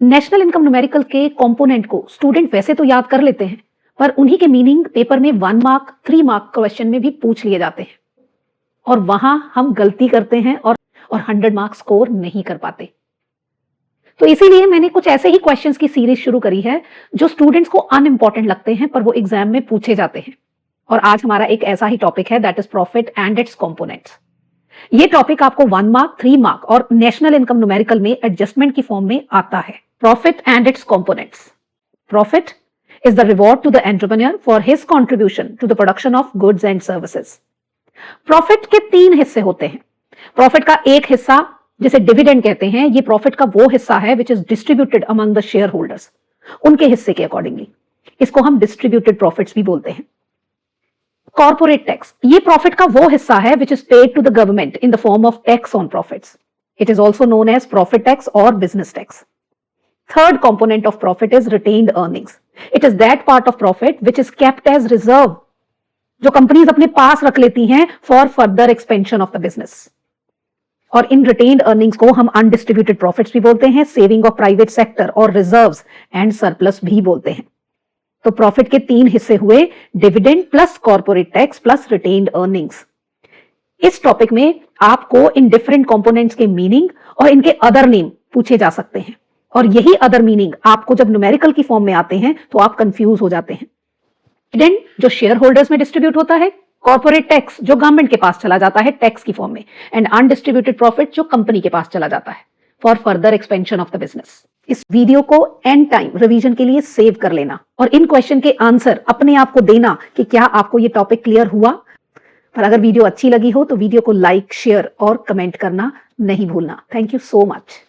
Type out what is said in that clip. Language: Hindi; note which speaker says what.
Speaker 1: नेशनल इनकम न्यूमेरिकल के कंपोनेंट को स्टूडेंट वैसे तो याद कर लेते हैं, पर उन्हीं के मीनिंग पेपर में 1 मार्क 3 मार्क क्वेश्चन में भी पूछ लिए जाते हैं और वहां हम गलती करते हैं और 100 मार्क्स स्कोर नहीं कर पाते। तो इसीलिए मैंने कुछ ऐसे ही क्वेश्चंस की सीरीज शुरू करी है जो स्टूडेंट्स को अनइम्पॉर्टेंट लगते हैं पर वो एग्जाम में पूछे जाते हैं। और आज हमारा एक ऐसा ही टॉपिक है, that is profit and it's components. ये टॉपिक आपको 1 मार्क 3 मार्क और नेशनल इनकम न्यूमेरिकल में एडजस्टमेंट की फॉर्म में आता है। Profit and it's components. Profit is the reward to the entrepreneur for his contribution to the production of goods and services. Profit के 3 हिस्से होते हैं। प्रॉफिट का एक हिस्सा जिसे डिविडेंड कहते हैं, ये प्रॉफिट का वो हिस्सा है which is distributed among the share holders, उनके हिस्से के अकॉर्डिंगली। इसको हम डिस्ट्रीब्यूटेड प्रॉफिट्स भी बोलते हैं। कॉर्पोरेट टैक्स, ये प्रॉफिट का वो हिस्सा है which is paid to the government in the form of tax on profits. It is also known as profit tax और business tax. Third component of profit is retained earnings. It is that part of profit which is kept as reserve, जो कंपनीज अपने पास रख लेती हैं for further expansion of the business. और इन retained earnings को हम undistributed profits भी बोलते हैं, saving of private sector और reserves and surplus भी बोलते हैं। तो प्रॉफिट के 3 हिस्से हुए, dividend plus corporate tax plus retained earnings. इस टॉपिक में आपको इन डिफरेंट कंपोनेंट्स के मीनिंग और इनके अदर नेम पूछे जा सकते हैं, और यही अदर मीनिंग आपको जब न्यूमेरिकल की फॉर्म में आते हैं तो आप कंफ्यूज हो जाते हैं। डिविडेंड जो शेयर होल्डर्स में डिस्ट्रीब्यूट होता है, कॉर्पोरेट टैक्स जो गवर्नमेंट के पास चला जाता है टैक्स की फॉर्म में, एंड अनडिस्ट्रीब्यूटेड प्रॉफिट जो कंपनी के पास चला जाता है for further expansion of the business. इस वीडियो को एंड टाइम रिवीजन के लिए सेव कर लेना और इन क्वेश्चन के आंसर अपने आप को देना कि क्या आपको ये टॉपिक क्लियर हुआ। पर अगर वीडियो अच्छी लगी हो तो वीडियो को लाइक, शेयर और कमेंट करना नहीं भूलना। Thank you so much.